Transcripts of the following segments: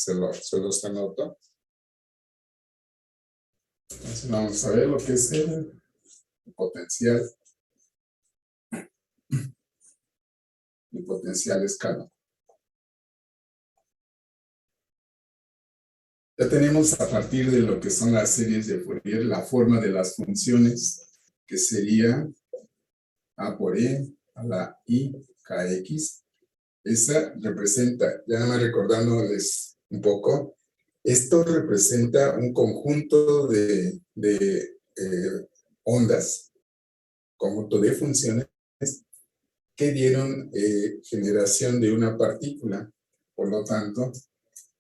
se los anoto. Entonces vamos a ver lo que es el potencial. El potencial escalón. Ya tenemos a partir de lo que son las series de Fourier la forma de las funciones, que sería a por e a la i kx. Esa representa, ya nada más recordándoles un poco, esto representa un conjunto de ondas, conjunto de funciones que dieron generación de una partícula. Por lo tanto,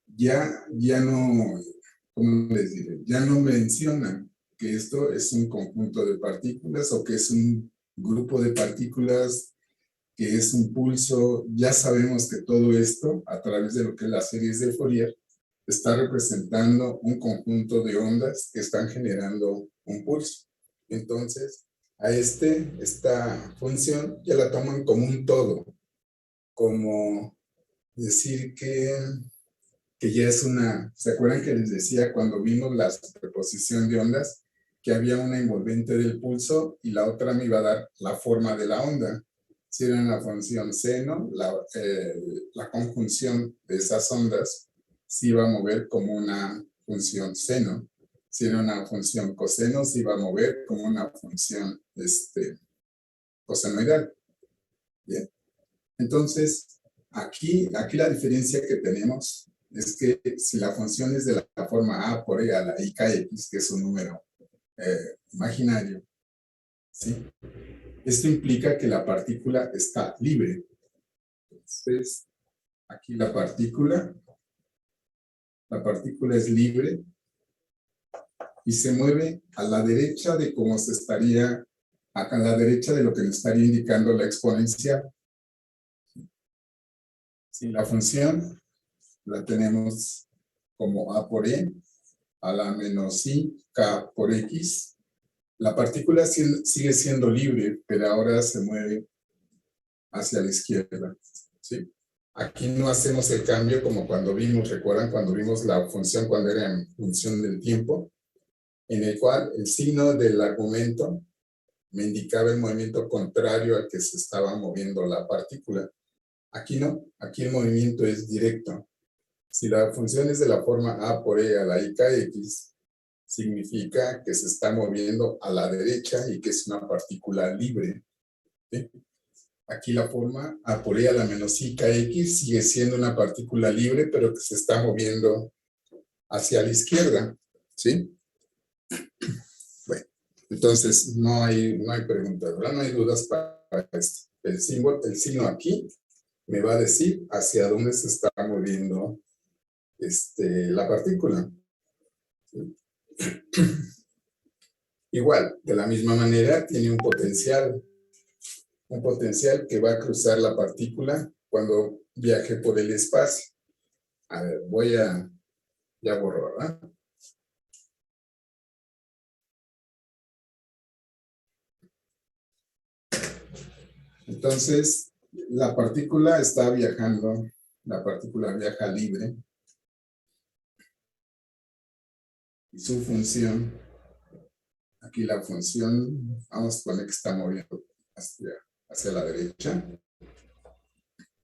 ya no, ¿cómo les diré? Ya no mencionan que esto es un conjunto de partículas o que es un grupo de partículas, que es un pulso. Ya sabemos que todo esto, a través de lo que es las series de Fourier, está representando un conjunto de ondas que están generando un pulso. Entonces, a esta función ya la toman como un todo, como decir que ya es una. ¿Se acuerdan que les decía cuando vimos la superposición de ondas que había una envolvente del pulso y la otra me iba a dar la forma de la onda? Si era una función seno, la conjunción de esas ondas se iba a mover como una función seno. Si era una función coseno, se iba a mover como una función cosenoidal. Bien. Entonces, aquí la diferencia que tenemos es que si la función es de la forma a por e a la i kx, que es un número imaginario, ¿sí? Esto implica que la partícula está libre. Entonces, aquí la partícula es libre y se mueve a la derecha de cómo se estaría, acá a la derecha de lo que nos estaría indicando la exponencial. Si la función la tenemos como a por e a la menos i k por x, la partícula sigue siendo libre, pero ahora se mueve hacia la izquierda, ¿sí? Aquí no hacemos el cambio como cuando vimos, ¿recuerdan? Cuando vimos la función cuando era en función del tiempo, en el cual el signo del argumento me indicaba el movimiento contrario al que se estaba moviendo la partícula. Aquí no, aquí el movimiento es directo. Si la función es de la forma a por e a la i kx, significa que se está moviendo a la derecha y que es una partícula libre, ¿sí? Aquí la forma a por e a la menos i kx sigue siendo una partícula libre, pero que se está moviendo hacia la izquierda, ¿sí? Bueno, entonces no hay preguntas, ¿verdad? No hay dudas para esto. El signo aquí me va a decir hacia dónde se está moviendo la partícula. ¿Sí? Igual, de la misma manera, tiene un potencial que va a cruzar la partícula cuando viaje por el espacio. A ver, ya borro, ¿verdad? Entonces, la partícula está viajando, la partícula viaja libre y su función, aquí la función, vamos a poner que está moviendo hacia la derecha.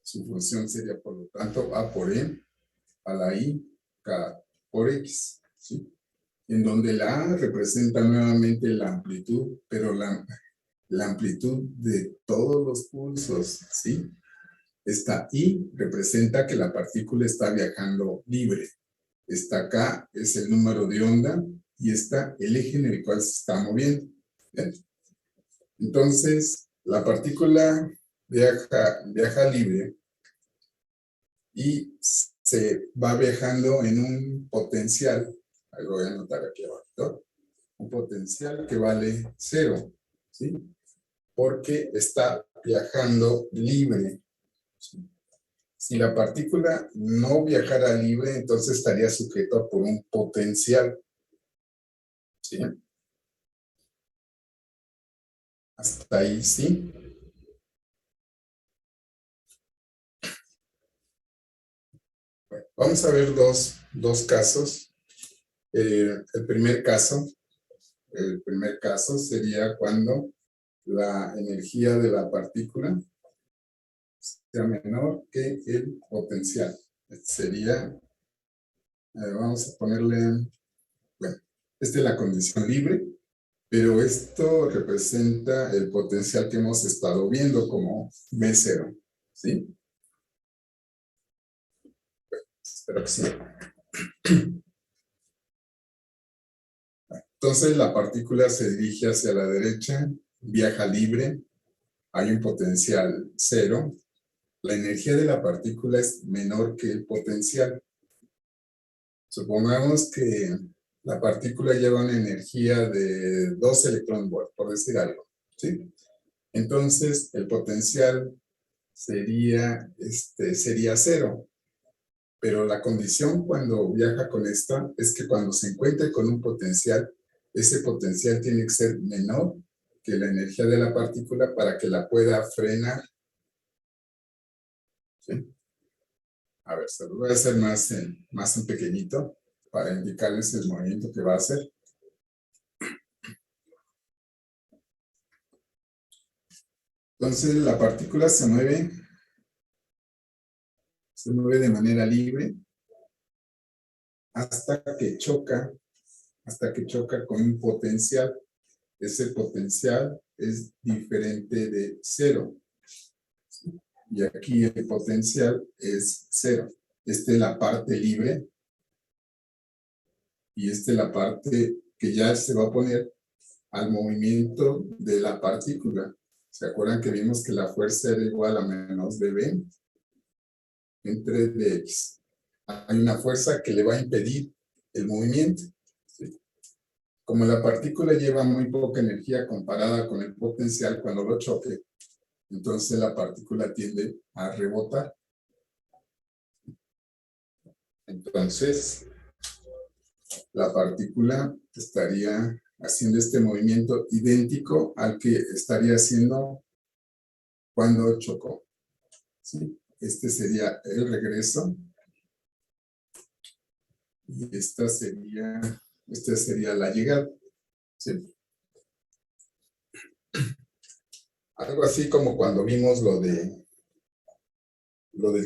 Su función sería, por lo tanto, a por e a la i k por x, ¿sí? En donde la a representa nuevamente la amplitud, pero la amplitud de todos los pulsos, ¿sí? Esta i representa que la partícula está viajando libre. Esta k es el número de onda y esta el eje en el cual se está moviendo. ¿Bien? Entonces, la partícula viaja libre y se va viajando en un potencial, ahí lo voy a anotar aquí abajo, un potencial que vale 0, ¿sí? Porque está viajando libre, ¿sí? Si la partícula no viajara libre, entonces estaría sujeto por un potencial, ¿sí? Hasta ahí, ¿sí? Bueno, Vamos a ver dos casos. El primer caso sería cuando la energía de la partícula sea menor que el potencial. Sería, vamos a ponerle, bueno, esta es la condición libre, pero esto representa el potencial que hemos estado viendo como V0, ¿sí? Bueno, espero que sí. Entonces la partícula se dirige hacia la derecha, viaja libre, hay un potencial 0. La energía de la partícula es menor que el potencial. Supongamos que la partícula lleva una energía de 2 electronvolts, por decir algo, ¿sí? Entonces, el potencial sería 0. Pero la condición cuando viaja con esta es que cuando se encuentre con un potencial, ese potencial tiene que ser menor que la energía de la partícula para que la pueda frenar, ¿sí? A ver, se lo voy a hacer más en pequeñito para indicarles el movimiento que va a hacer. Entonces la partícula se mueve de manera libre hasta que choca con un potencial. Ese potencial es diferente de 0. Y aquí el potencial es 0. Esta es la parte libre y esta es la parte que ya se va a poner al movimiento de la partícula. ¿Se acuerdan que vimos que la fuerza era igual a menos dB entre dx? Hay una fuerza que le va a impedir el movimiento, ¿sí? Como la partícula lleva muy poca energía comparada con el potencial cuando lo choque, entonces la partícula tiende a rebotar. Entonces, la partícula estaría haciendo este movimiento idéntico al que estaría haciendo cuando chocó, ¿sí? Este sería el regreso y esta sería la llegada, ¿sí? Algo así como cuando vimos lo del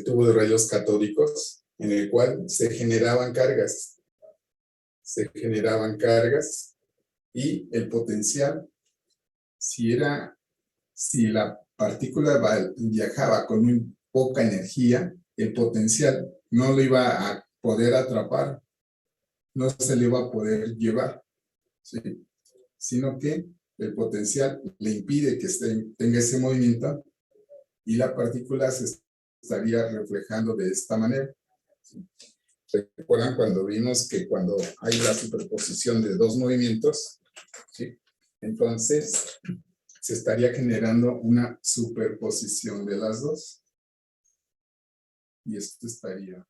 tubo de rayos catódicos, en el cual se generaban cargas. Y el potencial, si la partícula viajaba con muy poca energía, el potencial no lo iba a poder atrapar, no se le iba a poder llevar, ¿sí? Sino que el potencial le impide que tenga ese movimiento y la partícula se estaría reflejando de esta manera, ¿sí? ¿Recuerdan cuando vimos que cuando hay la superposición de dos movimientos, ¿sí? Entonces se estaría generando una superposición de las dos? Y esto estaría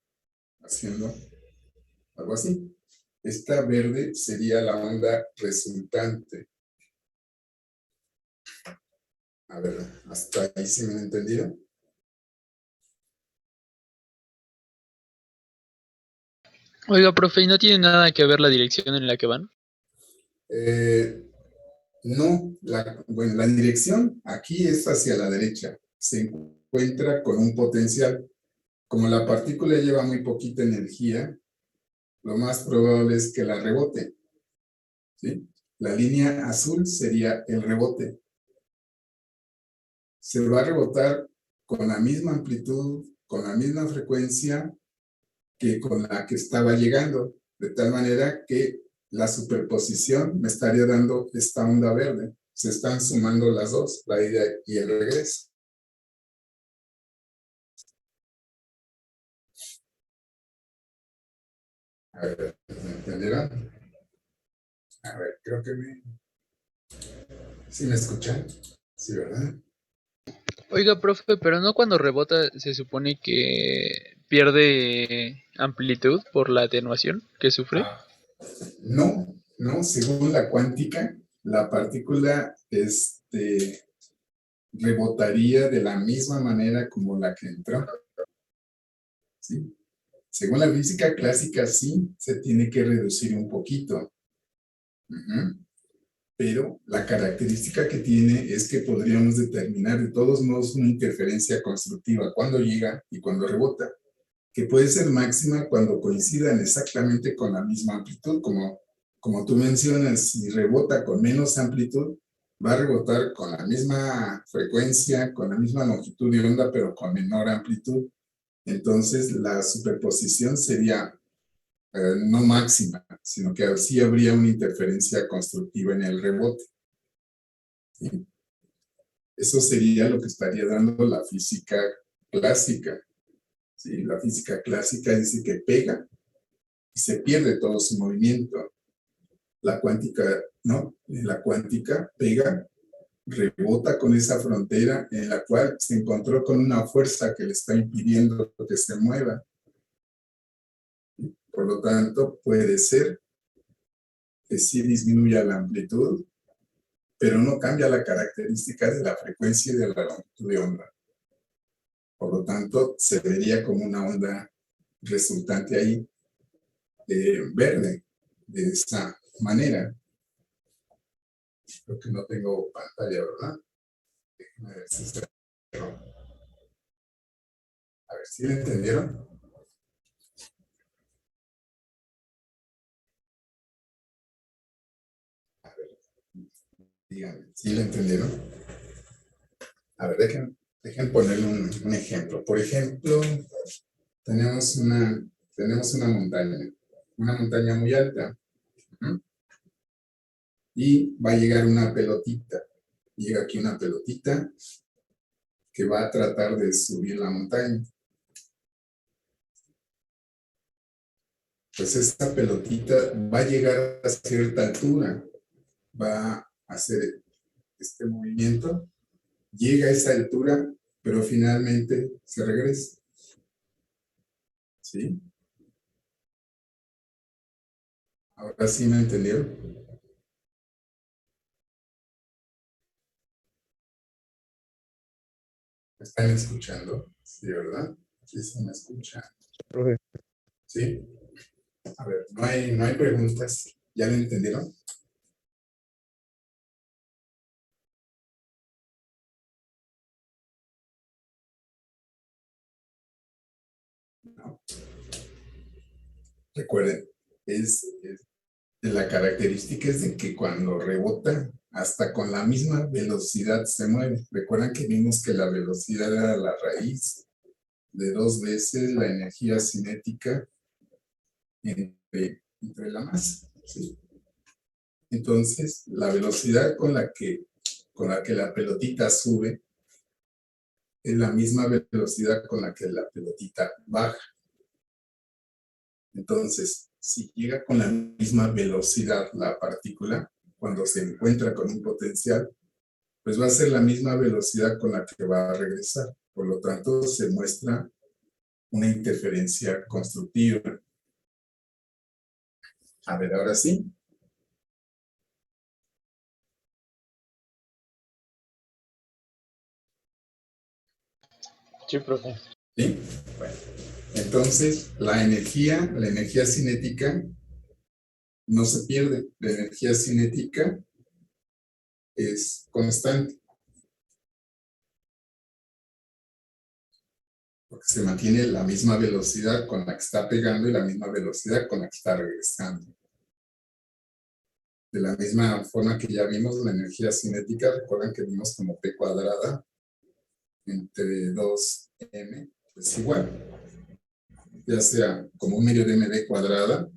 haciendo algo así. Esta verde sería la onda resultante. A ver, hasta ahí sí me han entendido. Oiga, profe, ¿y no tiene nada que ver la dirección en la que van? No, la dirección aquí es hacia la derecha. Se encuentra con un potencial. Como la partícula lleva muy poquita energía, lo más probable es que la rebote, ¿sí? La línea azul sería el rebote. Se va a rebotar con la misma amplitud, con la misma frecuencia que con la que estaba llegando, de tal manera que la superposición me estaría dando esta onda verde. Se están sumando las dos, la ida y el regreso. A ver, ¿me entendieron? A ver, creo que ¿sí me escuchan? Sí, ¿verdad? Oiga, profe, pero no cuando rebota se supone que pierde amplitud por la atenuación que sufre. Ah, no, según la cuántica, la partícula rebotaría de la misma manera como la que entró, ¿sí? Según la física clásica, sí, se tiene que reducir un poquito. Pero la característica que tiene es que podríamos determinar de todos modos una interferencia constructiva cuando llega y cuando rebota, que puede ser máxima cuando coincidan exactamente con la misma amplitud, como tú mencionas, si rebota con menos amplitud, va a rebotar con la misma frecuencia, con la misma longitud de onda, pero con menor amplitud. Entonces, la superposición sería no máxima, sino que sí habría una interferencia constructiva en el rebote. ¿Sí? Eso sería lo que estaría dando la física clásica. ¿Sí? La física clásica dice que pega y se pierde todo su movimiento. La cuántica, no, la cuántica pega, rebota con esa frontera en la cual se encontró con una fuerza que le está impidiendo que se mueva. Por lo tanto, puede ser que sí disminuya la amplitud, pero no cambia la característica de la frecuencia y de la longitud de onda. Por lo tanto, se vería como una onda resultante ahí verde, de esa manera. Creo que no tengo pantalla, ¿verdad? Déjenme ver si se... A ver si lo entendieron. A ver, díganme, ¿sí lo entendieron? A ver, dejen ponerle un ejemplo. Por ejemplo, tenemos una montaña muy alta. Y va a llegar una pelotita. Llega aquí una pelotita que va a tratar de subir la montaña. Pues esta pelotita va a llegar a cierta altura, va a hacer este movimiento, llega a esa altura, pero finalmente se regresa. ¿Sí? Ahora sí me entendieron. ¿Me están escuchando? Sí, ¿verdad? Sí, se me escucha. Profe. ¿Sí? A ver, no hay preguntas. ¿Ya lo entendieron? No. Recuerden, la característica es de que cuando rebota, hasta con la misma velocidad se mueve. Recuerdan que vimos que la velocidad era la raíz de 2 veces la energía cinética entre la masa. ¿Sí? Entonces, la velocidad con la que la pelotita sube es la misma velocidad con la que la pelotita baja. Entonces, si llega con la misma velocidad la partícula, cuando se encuentra con un potencial, pues va a ser la misma velocidad con la que va a regresar. Por lo tanto, se muestra una interferencia constructiva. A ver, ahora sí. Sí, profe. ¿Sí? Bueno, entonces la energía cinética no se pierde. La energía cinética es constante. Porque se mantiene la misma velocidad con la que está pegando y la misma velocidad con la que está regresando. De la misma forma que ya vimos la energía cinética, recuerdan que vimos como P cuadrada entre 2m, pues igual, ya sea como un medio de mv cuadrada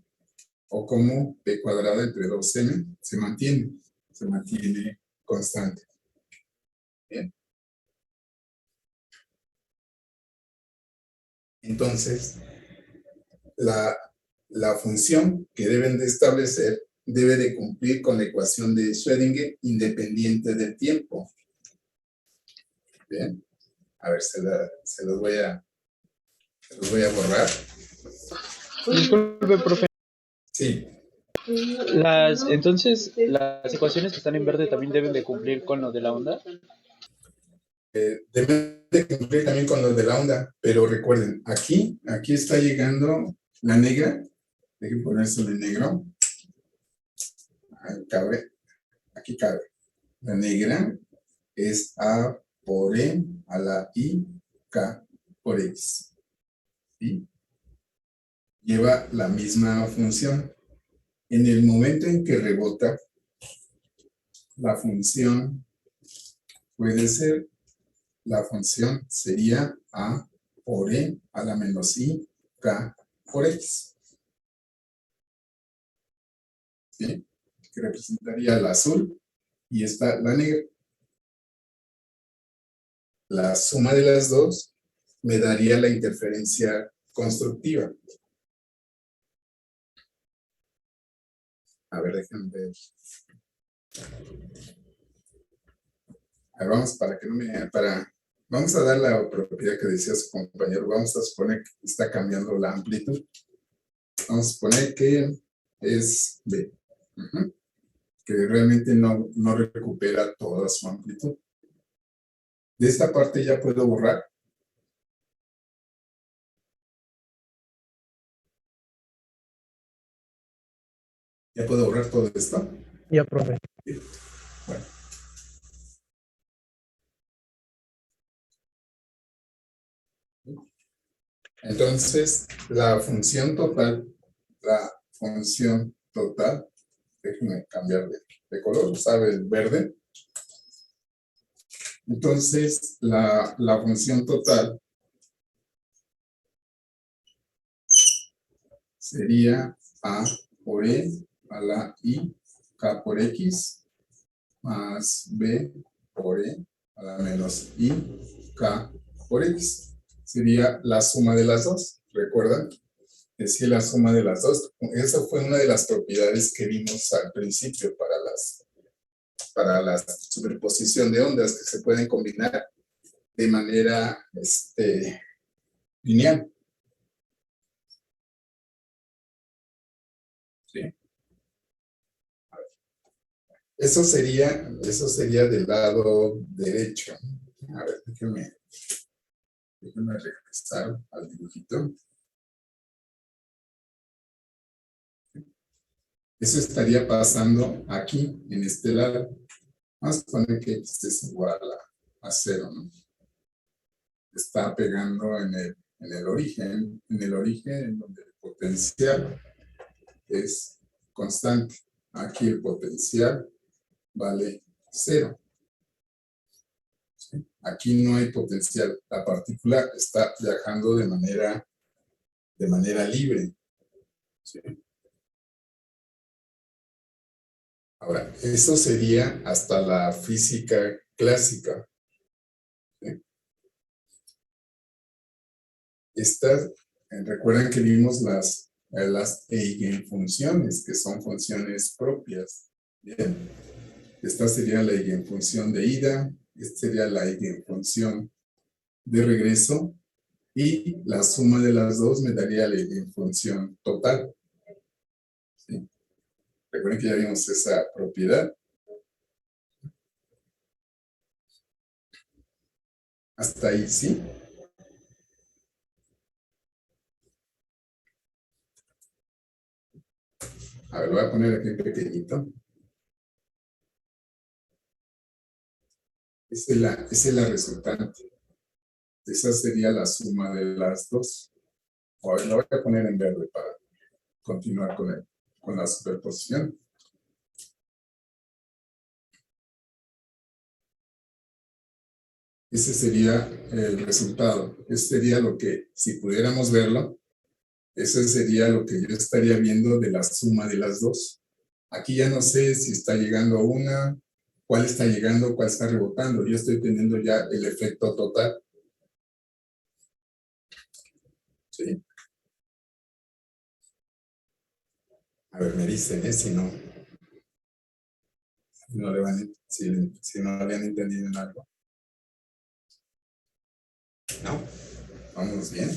o como P cuadrada entre 2m, se mantiene constante. Bien. Entonces, la función que deben de establecer debe de cumplir con la ecuación de Schrödinger independiente del tiempo. Bien, a ver, se los voy a borrar. Disculpe, profe. Sí. Entonces, las ecuaciones que están en verde también deben de cumplir con lo de la onda. deben de cumplir también con los de la onda, pero recuerden, aquí está llegando la negra, dejen ponérselo en negro, ahí cabe, aquí cabe, la negra es A por E a la I, K por X, ¿sí? Lleva la misma función. En el momento en que rebota, la función puede ser, la función sería A por E a la menos I, K por X. ¿Sí? Que representaría la azul y esta la negra. La suma de las dos me daría la interferencia constructiva. A ver, déjenme ver. A ver, vamos, para que no me... Vamos a dar la propiedad que decía su compañero. Vamos a suponer que está cambiando la amplitud. Vamos a suponer que es B. Que realmente no recupera toda su amplitud. De esta parte ya puedo borrar. ¿Ya puedo borrar todo esto? Ya, profe. Bueno. Entonces, la función total, déjenme cambiar de color, ¿sabe? El verde. Entonces, la función total sería A por E a la I, K por X, más B por E a la menos I, K por X. Sería la suma de las dos, ¿recuerdan? Decía la suma de las dos. Esa fue una de las propiedades que vimos al principio para la superposición de ondas que se pueden combinar de manera lineal. ¿Sí? Eso sería del lado derecho. A ver, déjenme regresar al dibujito. Eso estaría pasando aquí, en este lado. Vamos a poner que X es igual a 0, ¿no? Está pegando en el origen, en donde el potencial es constante. Aquí el potencial vale 0. ¿Sí? Aquí no hay potencial. La partícula está viajando de manera libre. ¿Sí? Ahora, eso sería hasta la física clásica. ¿Sí? Recuerden que vimos las eigenfunciones, que son funciones propias. Bien. Esta sería la eigenfunción de ida, esta sería la eigenfunción de regreso, y la suma de las dos me daría la eigenfunción total. ¿Sí? Recuerden que ya vimos esa propiedad. Hasta ahí, ¿sí? A ver, lo voy a poner aquí en pequeñito. Esa es la resultante. Esa sería la suma de las dos. Ahora lo voy a poner en verde para continuar con la superposición. Ese sería el resultado. Ese sería lo que, si pudiéramos verlo, ese sería lo que yo estaría viendo de la suma de las dos. Aquí ya no sé si está llegando una, cuál está llegando, cuál está rebotando. Yo estoy teniendo ya el efecto total. ¿Sí? A ver, me dicen, si no le han entendido en algo. ¿No? Vamos bien.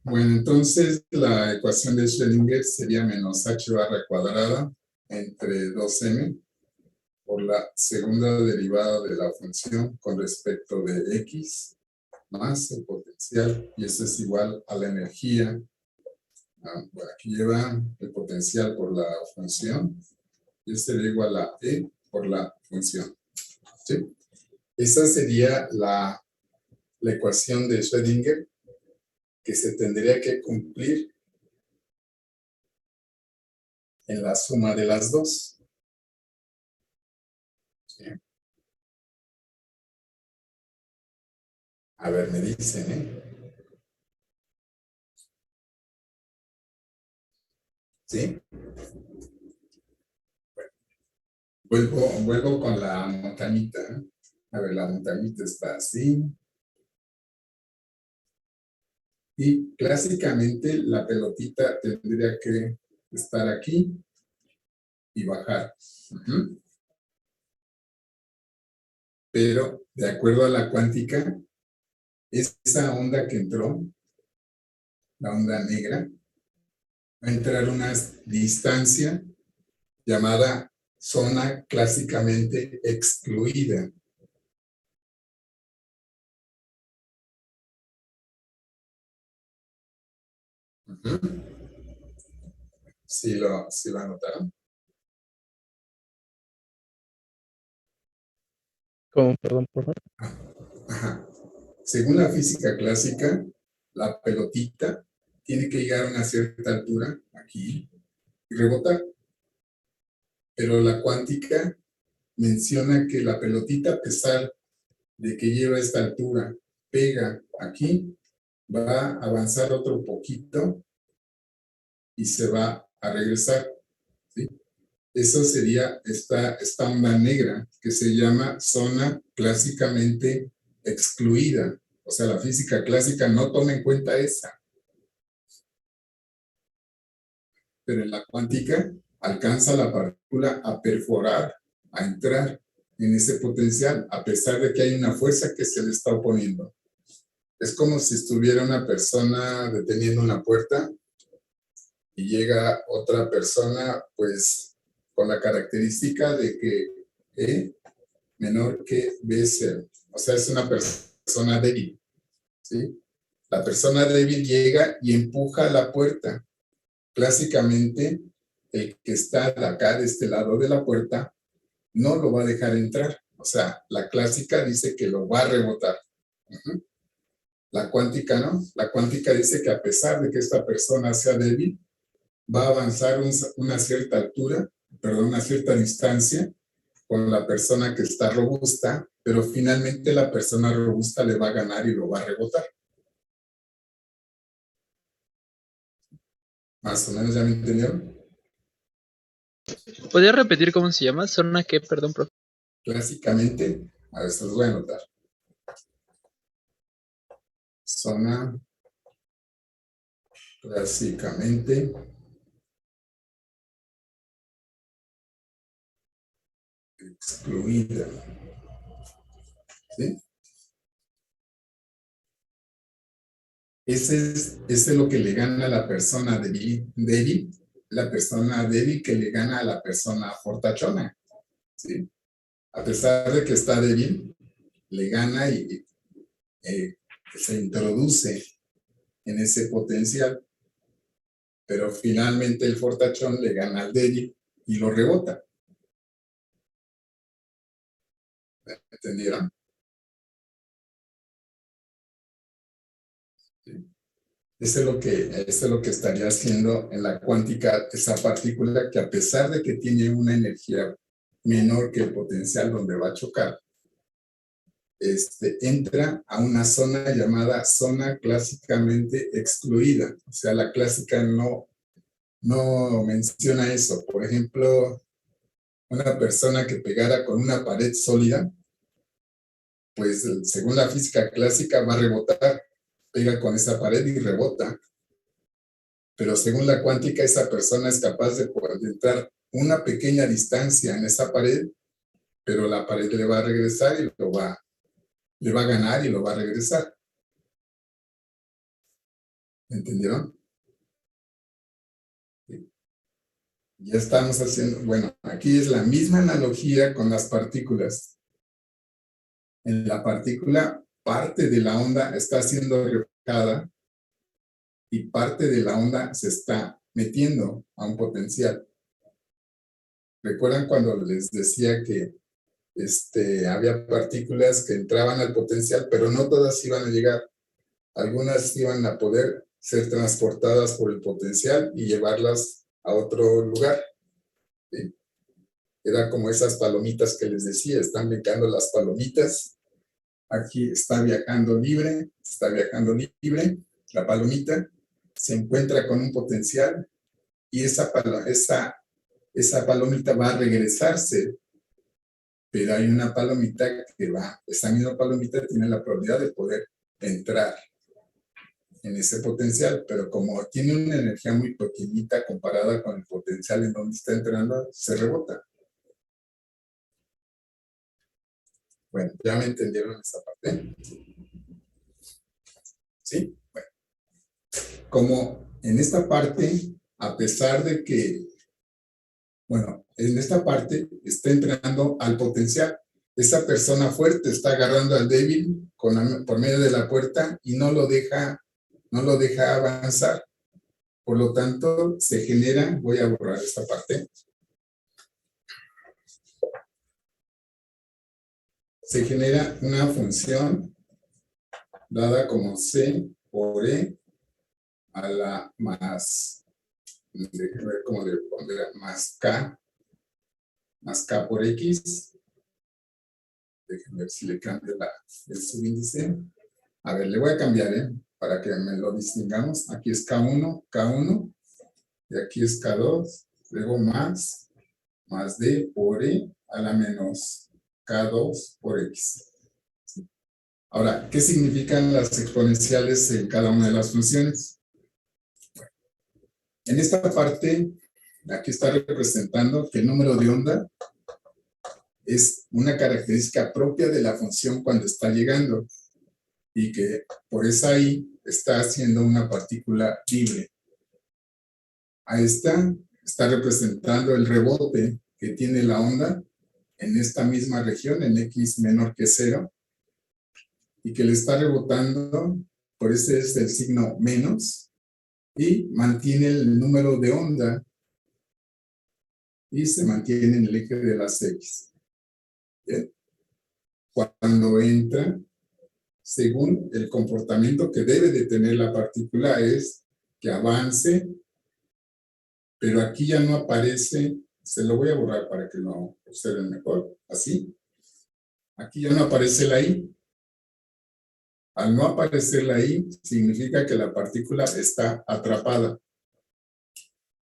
Bueno, entonces la ecuación de Schrödinger sería menos h barra cuadrada entre 2m por la segunda derivada de la función con respecto de x más el potencial, y eso es igual a la energía. Bueno, aquí lleva el potencial por la función, y este sería igual a E por la función. ¿Sí? Esa sería la ecuación de Schrödinger que se tendría que cumplir en la suma de las dos. ¿Sí? A ver, me dicen, ¿eh? ¿Sí? Vuelvo con la montañita. A ver, la montañita está así. Y clásicamente la pelotita tendría que estar aquí y bajar. Pero de acuerdo a la cuántica, esa onda que entró, la onda negra, va a entrar una distancia llamada zona clásicamente excluida. ¿Sí lo anotaron? ¿Cómo? Perdón, por favor. Ajá. Según la física clásica, la pelotita tiene que llegar a una cierta altura, aquí, y rebotar. Pero la cuántica menciona que la pelotita, a pesar de que lleva a esta altura, pega aquí, va a avanzar otro poquito y se va a regresar. ¿Sí? Eso sería esta onda negra que se llama zona clásicamente excluida. O sea, la física clásica no toma en cuenta esa. Pero en la cuántica alcanza la partícula a perforar, a entrar en ese potencial, a pesar de que hay una fuerza que se le está oponiendo. Es como si estuviera una persona deteniendo una puerta y llega otra persona, pues, con la característica de que E menor que B0. O sea, es una persona débil, ¿sí? La persona débil llega y empuja la puerta. Clásicamente, el que está acá de este lado de la puerta no lo va a dejar entrar. O sea, la clásica dice que lo va a rebotar. La cuántica no. La cuántica dice que a pesar de que esta persona sea débil, va a avanzar una cierta altura, perdón, una cierta distancia con la persona que está robusta, pero finalmente la persona robusta le va a ganar y lo va a rebotar. Más o menos, ¿ya me entendieron? ¿Podría repetir cómo se llama? ¿Zona qué? Perdón, profe. Clásicamente, a ver, se los voy a anotar. Zona clásicamente excluida. ¿Sí? Ese es lo que le gana a la persona débil, la persona débil que le gana a la persona fortachona. ¿Sí? A pesar de que está débil, le gana y se introduce en ese potencial, pero finalmente el fortachón le gana al débil y lo rebota. ¿Entendieron? ¿Sí? Eso es lo que estaría haciendo en la cuántica esa partícula que a pesar de que tiene una energía menor que el potencial donde va a chocar, entra a una zona llamada zona clásicamente excluida. O sea, la clásica no menciona eso. Por ejemplo, una persona que pegara con una pared sólida, pues según la física clásica va a rebotar, pega con esa pared y rebota. Pero según la cuántica, esa persona es capaz de poder entrar una pequeña distancia en esa pared, pero la pared le va a regresar y le va a ganar y lo va a regresar. ¿Entendieron? Sí. Ya estamos haciendo, bueno, aquí es la misma analogía con las partículas. En la partícula, parte de la onda está siendo reflejada y parte de la onda se está metiendo a un potencial. ¿Recuerdan cuando les decía que había partículas que entraban al potencial, pero no todas iban a llegar? Algunas iban a poder ser transportadas por el potencial y llevarlas a otro lugar. ¿Sí? Era como esas palomitas que les decía, están brincando las palomitas. Aquí está viajando libre, la palomita se encuentra con un potencial y esa palomita va a regresarse, pero hay una palomita que esa misma palomita tiene la probabilidad de poder entrar en ese potencial, pero como tiene una energía muy pequeñita comparada con el potencial en donde está entrando, se rebota. Bueno, ¿ya me entendieron esa parte? ¿Sí? Bueno, como en esta parte, a pesar de que, bueno, en esta parte está entrando al potencial, esa persona fuerte está agarrando al débil por medio de la puerta y no lo deja avanzar. Por lo tanto, se genera, voy a borrar esta parte, se genera una función dada como C por E a la más, déjenme ver cómo le pondré, más K por X. Déjenme ver si le cambio el subíndice. A ver, le voy a cambiar, para que me lo distingamos. Aquí es K1, y aquí es K2, luego más D por E a la menos K2 por X. Ahora, ¿qué significan las exponenciales en cada una de las funciones? Bueno, en esta parte, aquí está representando que el número de onda es una característica propia de la función cuando está llegando y que por eso ahí está haciendo una partícula libre. A esta está representando el rebote que tiene la onda en esta misma región, en X menor que 0, y que le está rebotando, por ese es el signo menos, y mantiene el número de onda y se mantiene en el eje de las X. ¿Bien? Cuando entra, según el comportamiento que debe de tener la partícula es que avance, pero aquí ya no aparece, se lo voy a borrar para que lo observen mejor, así. Aquí ya no aparece la I. Al no aparecer la I, significa que la partícula está atrapada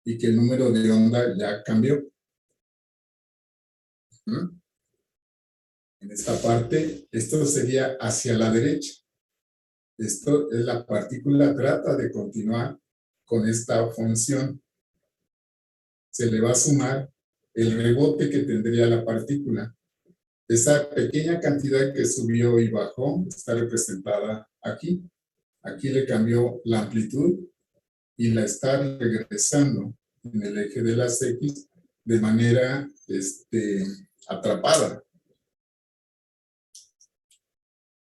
y que el número de onda ya cambió. En esta parte, esto sería hacia la derecha. Esto es la partícula trata de continuar con esta función. Se le va a sumar el rebote que tendría la partícula. Esa pequeña cantidad que subió y bajó está representada aquí. Aquí le cambió la amplitud y la está regresando en el eje de las X de manera atrapada.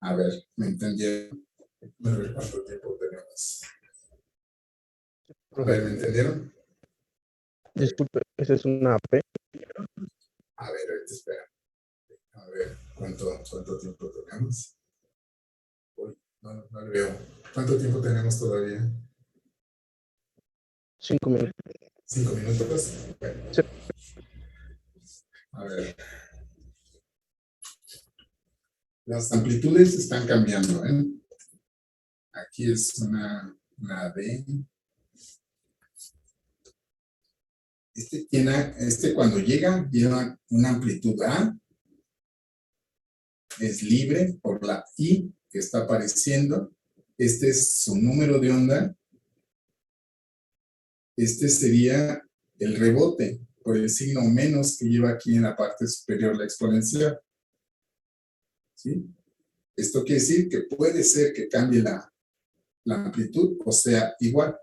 A ver, ¿me entendieron? A ver cuánto tiempo tenemos. A ver, ¿me entendieron? Disculpe, esa es una P. A ver, ahorita espera. A ver, ¿cuánto tiempo tenemos? Uy, no lo veo. ¿Cuánto tiempo tenemos todavía? 5 minutos. 5 minutos. Bueno. Sí. A ver. Las amplitudes están cambiando, Aquí es una D. Cuando llega una amplitud A, es libre por la I que está apareciendo. Este es su número de onda. Este sería el rebote por el signo menos que lleva aquí en la parte superior la exponencial. ¿Sí? Esto quiere decir que puede ser que cambie la amplitud o sea igual.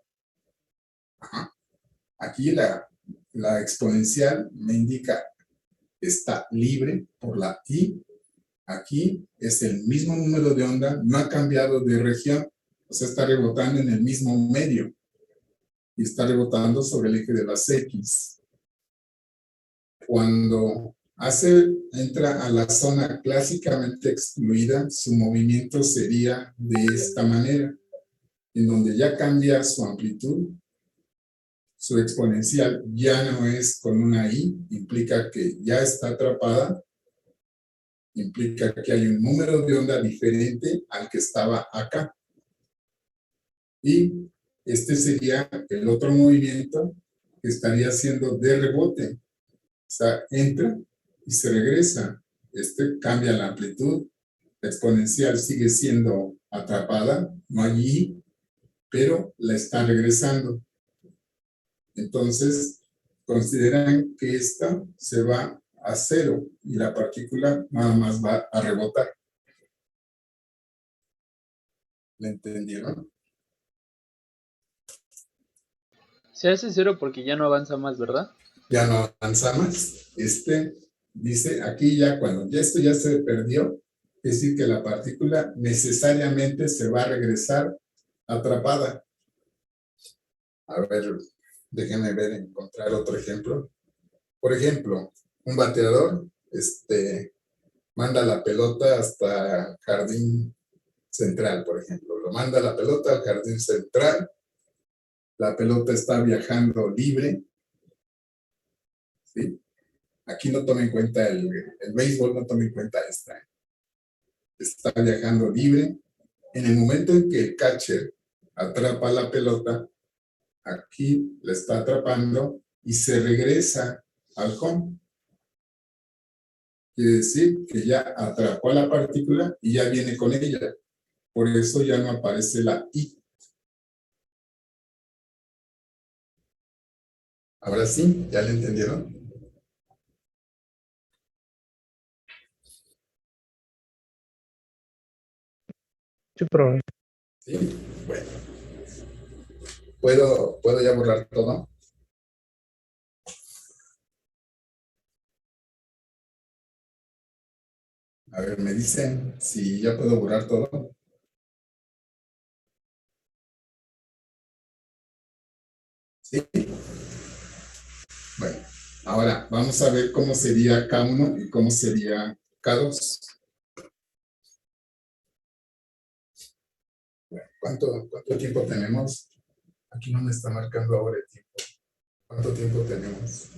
Ajá. Aquí la exponencial me indica está libre por la I. Aquí es el mismo número de onda, no ha cambiado de región, o sea, está rebotando en el mismo medio y está rebotando sobre el eje de las X. Cuando entra a la zona clásicamente excluida, su movimiento sería de esta manera, en donde ya cambia su amplitud, su exponencial ya no es con una I, implica que ya está atrapada, implica que hay un número de onda diferente al que estaba acá. Y este sería el otro movimiento que estaría haciendo de rebote. O sea, entra y se regresa. Este cambia la amplitud. La exponencial sigue siendo atrapada, no hay I, pero la está regresando. Entonces, consideran que esta se va a cero y la partícula nada más va a rebotar. ¿Le entendieron? Se hace cero porque ya no avanza más, ¿verdad? Ya no avanza más. Dice aquí ya cuando ya esto ya se perdió, es decir que la partícula necesariamente se va a regresar atrapada. A ver, déjenme ver, encontrar otro ejemplo. Por ejemplo, un bateador manda la pelota hasta jardín central, por ejemplo. Lo manda la pelota al jardín central. La pelota está viajando libre. ¿Sí? Aquí no tome en cuenta el béisbol, no tome en cuenta esta. Está viajando libre. En el momento en que el catcher atrapa la pelota, aquí la está atrapando y se regresa al home. Quiere decir que ya atrapó a la partícula y ya viene con ella. Por eso ya no aparece la I. Ahora sí, ¿ya le entendieron? Sí, profe. Sí, bueno. ¿Puedo ya borrar todo? A ver, me dicen si ya puedo borrar todo. Sí. Bueno, ahora vamos a ver cómo sería K1 y cómo sería K2. Bueno, ¿cuánto tiempo tenemos? Aquí no me está marcando ahora el tiempo. ¿Cuánto tiempo tenemos?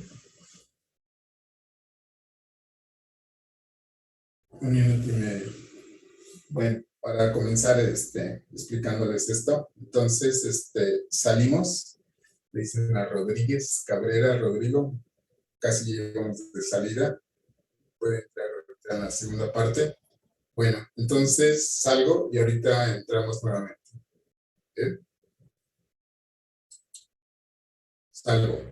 1 minuto y medio. Bueno, para comenzar explicándoles esto, entonces salimos, le dicen a Rodríguez, Cabrera, Rodrigo, casi llegamos de salida, puede entrar ahorita en la segunda parte. Bueno, entonces salgo y ahorita entramos nuevamente. ¿Eh? Salgo.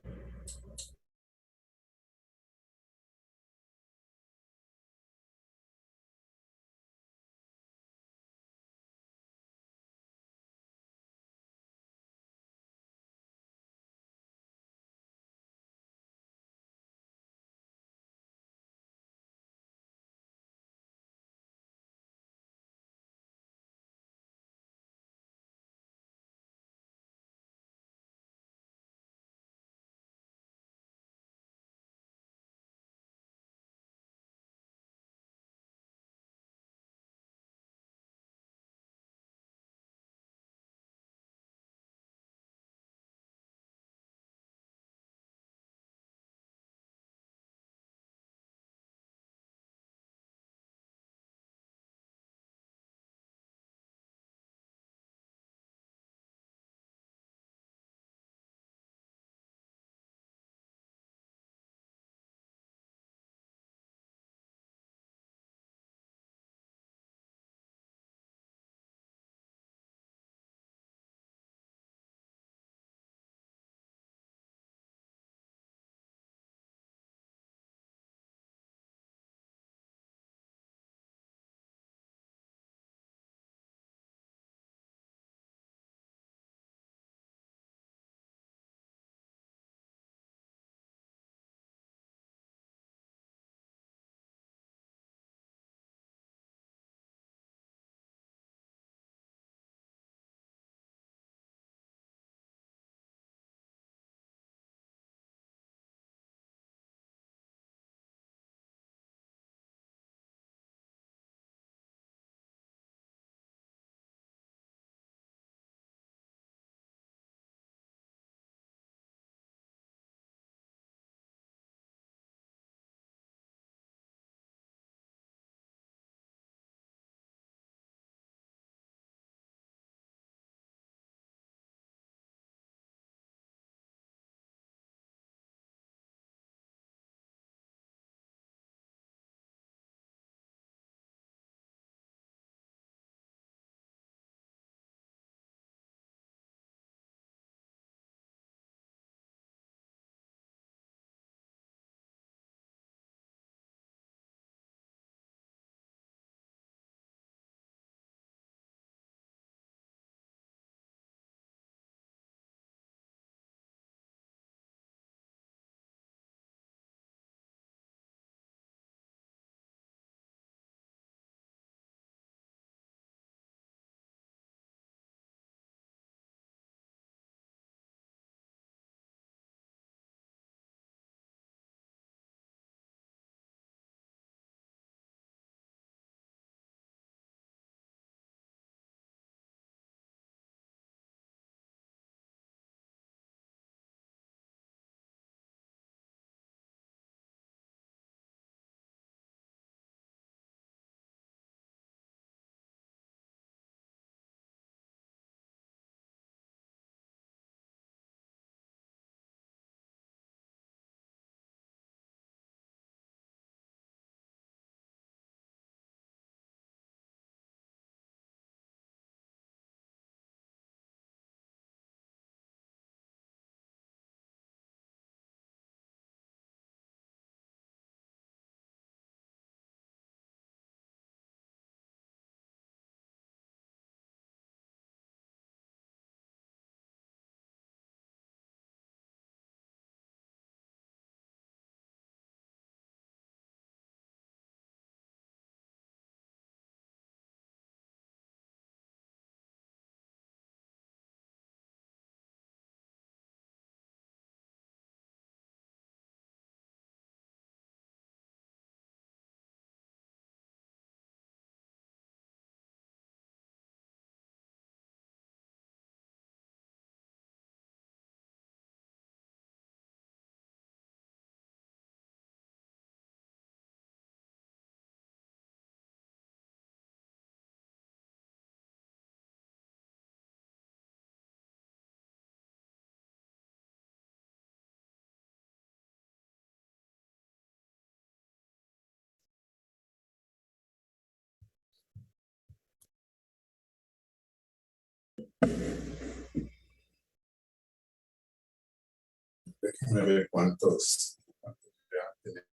Déjenme ver cuántos ya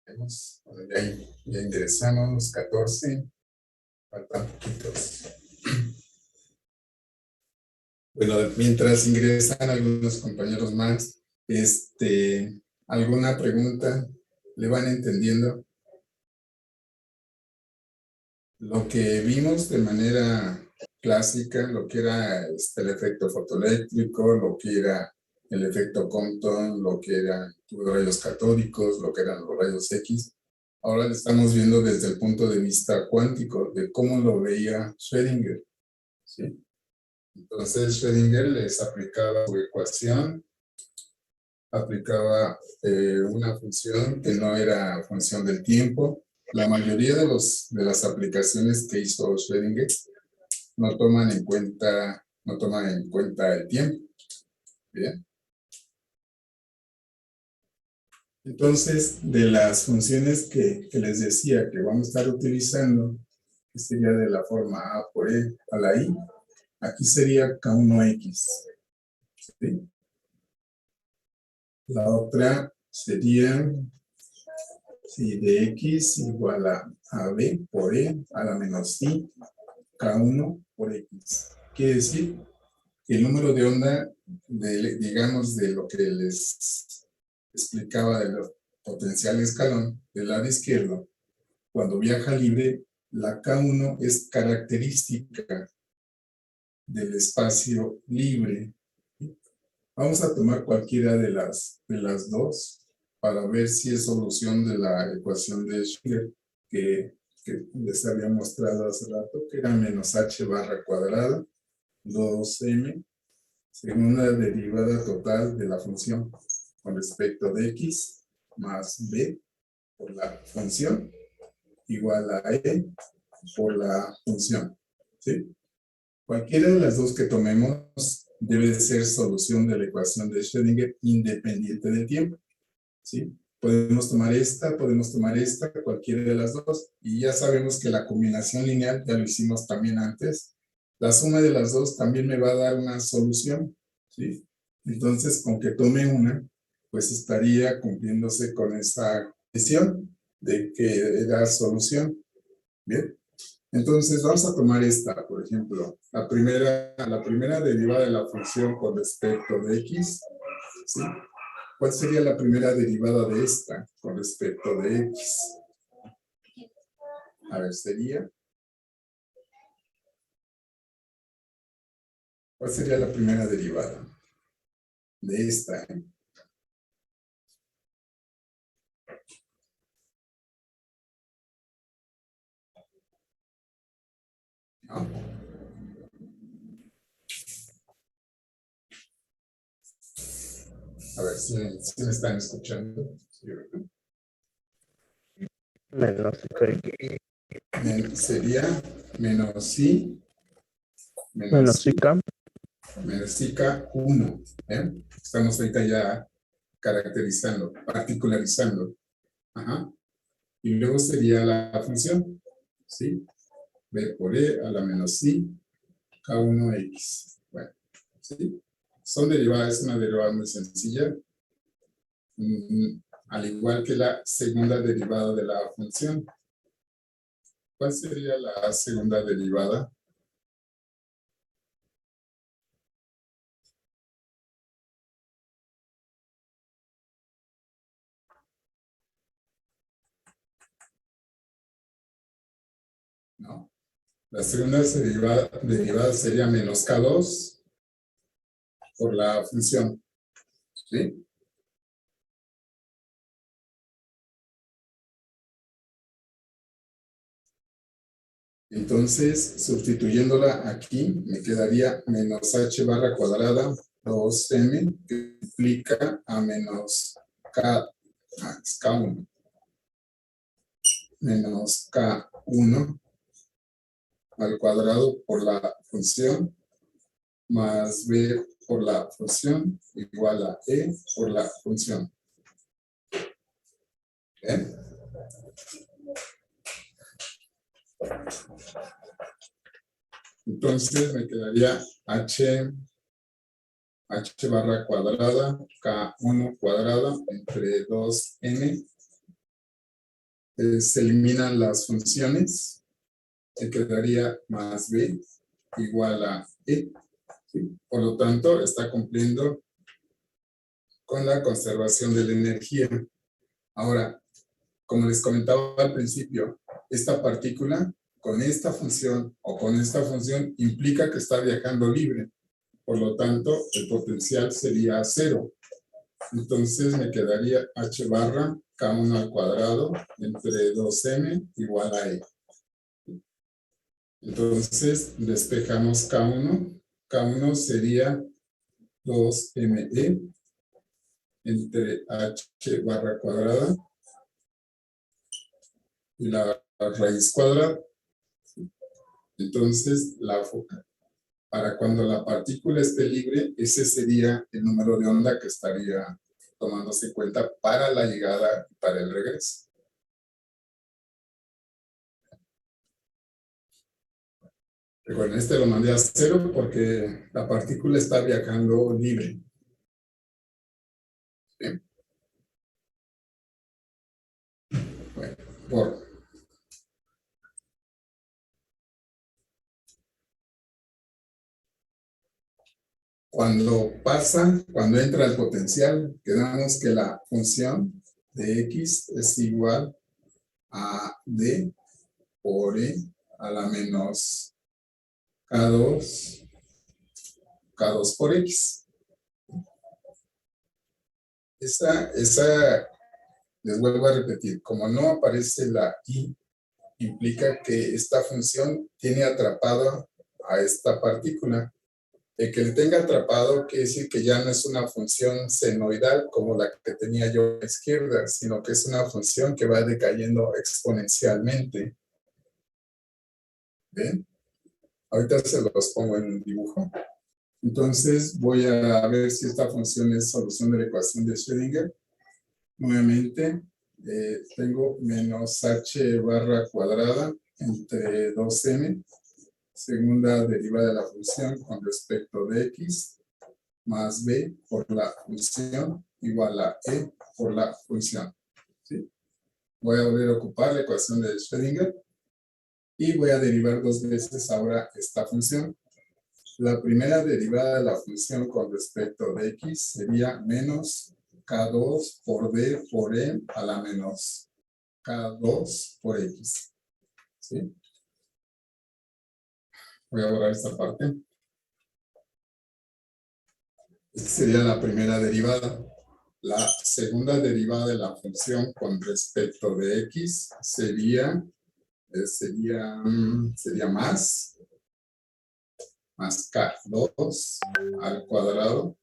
tenemos. Bueno, ya ingresamos 14. Faltan poquitos. Bueno, mientras ingresan algunos compañeros más, ¿alguna pregunta? ¿Le van entendiendo? Lo que vimos de manera clásica, lo que era el efecto fotoeléctrico, lo que era el efecto Compton, lo que eran los rayos catódicos, lo que eran los rayos X. Ahora lo estamos viendo desde el punto de vista cuántico, de cómo lo veía Schrödinger, ¿sí? Entonces Schrödinger les aplicaba su ecuación, aplicaba una función que no era función del tiempo. La mayoría de las aplicaciones que hizo Schrödinger no toman en cuenta el tiempo. Bien. Entonces, de las funciones que les decía que vamos a estar utilizando, que sería de la forma A por E a la I, aquí sería K1X. ¿Sí? La otra sería si de X igual a B por E a la menos I, K1 por X. Quiere decir que el número de onda, digamos, de lo que les explicaba de los potencial escalón del lado izquierdo, cuando viaja libre, la K1 es característica del espacio libre. Vamos a tomar cualquiera de las dos para ver si es solución de la ecuación de Schrödinger que les había mostrado hace rato, que era menos h barra cuadrada, 2m, segunda derivada total de la función con respecto de x más b por la función igual a e por la función. ¿Sí? Cualquiera de las dos que tomemos debe de ser solución de la ecuación de Schrödinger independiente del tiempo. ¿Sí? Podemos tomar esta, cualquiera de las dos, y ya sabemos que la combinación lineal, ya lo hicimos también antes, la suma de las dos también me va a dar una solución. ¿Sí? Entonces, con que tome una, pues estaría cumpliéndose con esa condición de que da solución. Bien. Entonces, vamos a tomar esta, por ejemplo, la primera derivada de la función con respecto de x, ¿sí? ¿Cuál sería la primera derivada de esta con respecto de x? A ver, ¿cuál sería la primera derivada de esta? ¿No? A ver, si me están escuchando. ¿Sí? Menos K. Sería menos I, Menos IK. menos IK1. Estamos ahorita ya caracterizando, particularizando. Ajá. Y luego sería la función, ¿sí? B por E a la menos I, K1X. Bueno, ¿sí? Son derivadas, es una derivada muy sencilla. Al igual que la segunda derivada de la función. ¿Cuál sería la segunda derivada? No. La segunda derivada sería menos K2 por la función. ¿Sí? Entonces, sustituyéndola aquí, me quedaría menos h barra cuadrada 2m, que implica a menos K1. Menos K1 al cuadrado por la función, más b por la función, igual a e por la función. ¿Bien? Entonces me quedaría h barra cuadrada, K1 cuadrada entre 2n. Se eliminan las funciones. Se quedaría más b igual a e. ¿Sí? Por lo tanto, está cumpliendo con la conservación de la energía. Ahora, como les comentaba al principio, esta partícula con esta función o con esta función implica que está viajando libre. Por lo tanto, el potencial sería 0. Entonces me quedaría h barra K1 al cuadrado entre 2m igual a e. Entonces despejamos K1. K1 sería 2me entre h barra cuadrada y la raíz cuadrada. Entonces, para cuando la partícula esté libre, ese sería el número de onda que estaría tomándose en cuenta para la llegada y para el regreso. Recuerden, este lo mandé a 0 porque la partícula está viajando libre. ¿Bien? Bueno, cuando entra el potencial, quedamos que la función de x es igual a d por e a la menos K2 por x. Esa, les vuelvo a repetir, como no aparece la i, implica que esta función tiene atrapada a esta partícula. El que le tenga atrapado quiere decir que ya no es una función senoidal como la que tenía yo a la izquierda, sino que es una función que va decayendo exponencialmente. ¿Ven? Ahorita se los pongo en un dibujo. Entonces voy a ver si esta función es solución de la ecuación de Schrödinger. Nuevamente, tengo menos h barra cuadrada entre 2m, segunda derivada de la función con respecto de x, más b por la función igual a e por la función. ¿Sí? Voy a volver a ocupar la ecuación de Schrödinger y voy a derivar 2 veces ahora esta función. La primera derivada de la función con respecto de x sería menos K2 por D por E a la menos K2 por X. ¿Sí? Voy a borrar esta parte. Esta sería la primera derivada. La segunda derivada de la función con respecto de X sería más K2 al cuadrado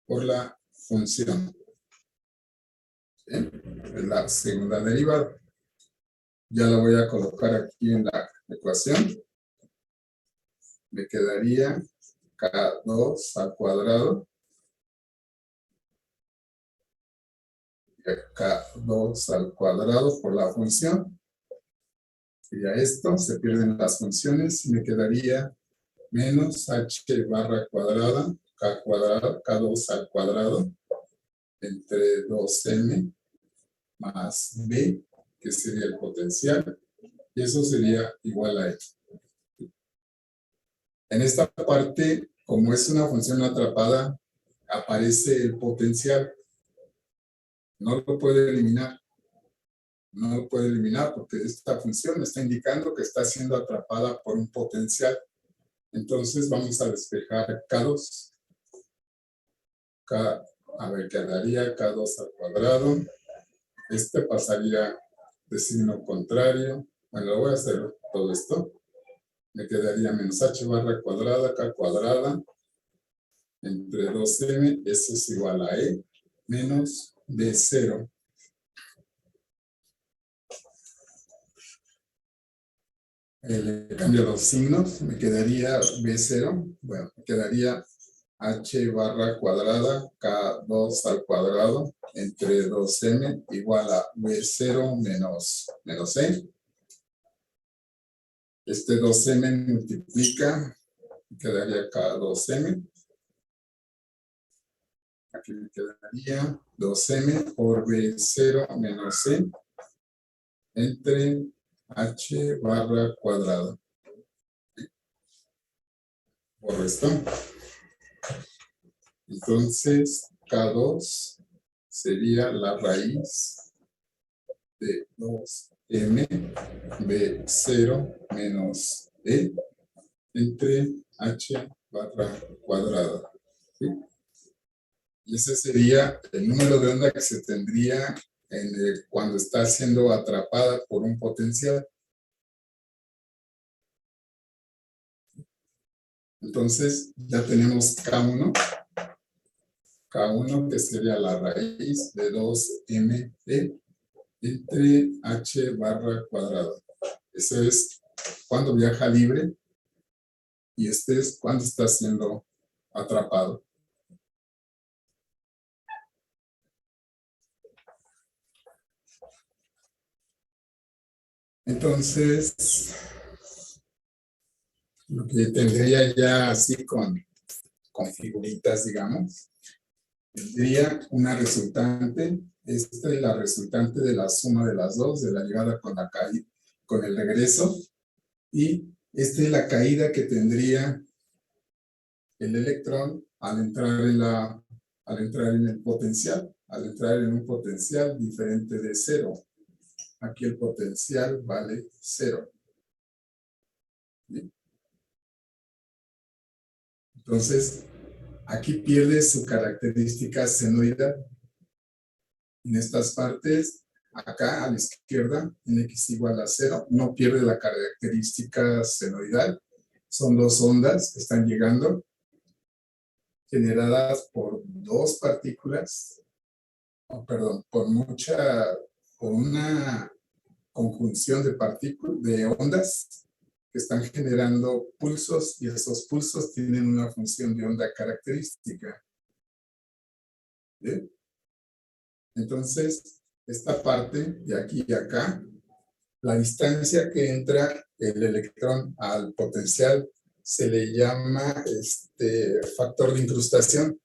por la función. ¿Sí? Es la segunda derivada. Ya la voy a colocar aquí en la ecuación. Me quedaría K2 al cuadrado. K2 al cuadrado por la función. Sería esto, se pierden las funciones y me quedaría menos h barra cuadrada, K cuadrado, K2 al cuadrado, entre 2m más b, que sería el potencial, y eso sería igual a esto. En esta parte, como es una función atrapada, aparece el potencial. No lo puede eliminar. No lo puede eliminar porque esta función está indicando que está siendo atrapada por un potencial. Entonces vamos a despejar K2. Quedaría K2 al cuadrado. Este pasaría de signo contrario. Bueno, voy a hacer todo esto. Me quedaría menos h barra cuadrada, K cuadrada, entre 2m, eso es igual a e, menos b0. Le cambio los signos, me quedaría b0, bueno, me quedaría h barra cuadrada, K2 al cuadrado, entre 2m, igual a b0 menos e. Este 2m multiplica, quedaría acá 2m. Aquí me quedaría 2m por B0 menos C entre H barra cuadrada. Por esto. Entonces, K2 sería la raíz de 2m B0 menos E entre H barra cuadrada. ¿Sí? Y ese sería el número de onda que se tendría cuando está siendo atrapada por un potencial. Entonces, ya tenemos K1 que sería la raíz de 2m entre H barra cuadrada. Eso es cuando viaja libre y este es cuando está siendo atrapado. Entonces, lo que tendría ya así con figuritas, digamos, tendría una resultante. Esta es la resultante de la suma de las dos, de la llegada con la caída, con el regreso. Y esta es la caída que tendría el electrón al entrar en el potencial, al entrar en un potencial diferente de cero. Aquí el potencial vale 0. ¿Bien? Entonces, aquí pierde su característica senoidal. En estas partes, acá a la izquierda, en x igual a 0, no pierde la característica senoidal. Son dos ondas que están llegando, generadas por dos partículas, por una conjunción de partículas, de ondas, que están generando pulsos, y esos pulsos tienen una función de onda característica. ¿Bien? Entonces, esta parte de aquí y acá, la distancia que entra el electrón al potencial se le llama factor de incrustación.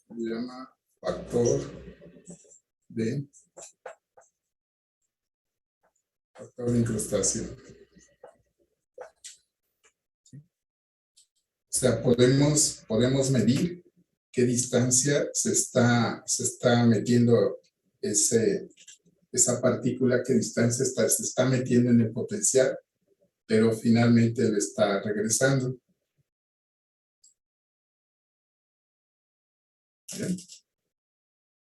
Se llama factor de incrustación. O sea, podemos medir qué distancia se está metiendo esa partícula, qué distancia se está metiendo en el potencial, pero finalmente le está regresando. ¿Bien?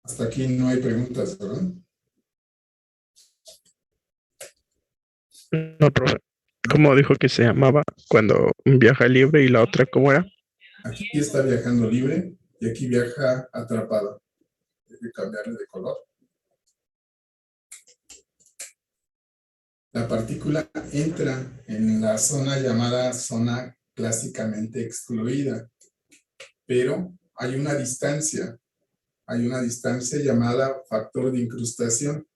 Hasta aquí no hay preguntas, ¿verdad? No, profe. ¿Cómo dijo que se llamaba cuando viaja libre y la otra cómo era? Aquí está viajando libre y aquí viaja atrapada. Hay que cambiarle de color. La partícula entra en la zona llamada zona clásicamente excluida, pero hay una distancia llamada factor de incrustación,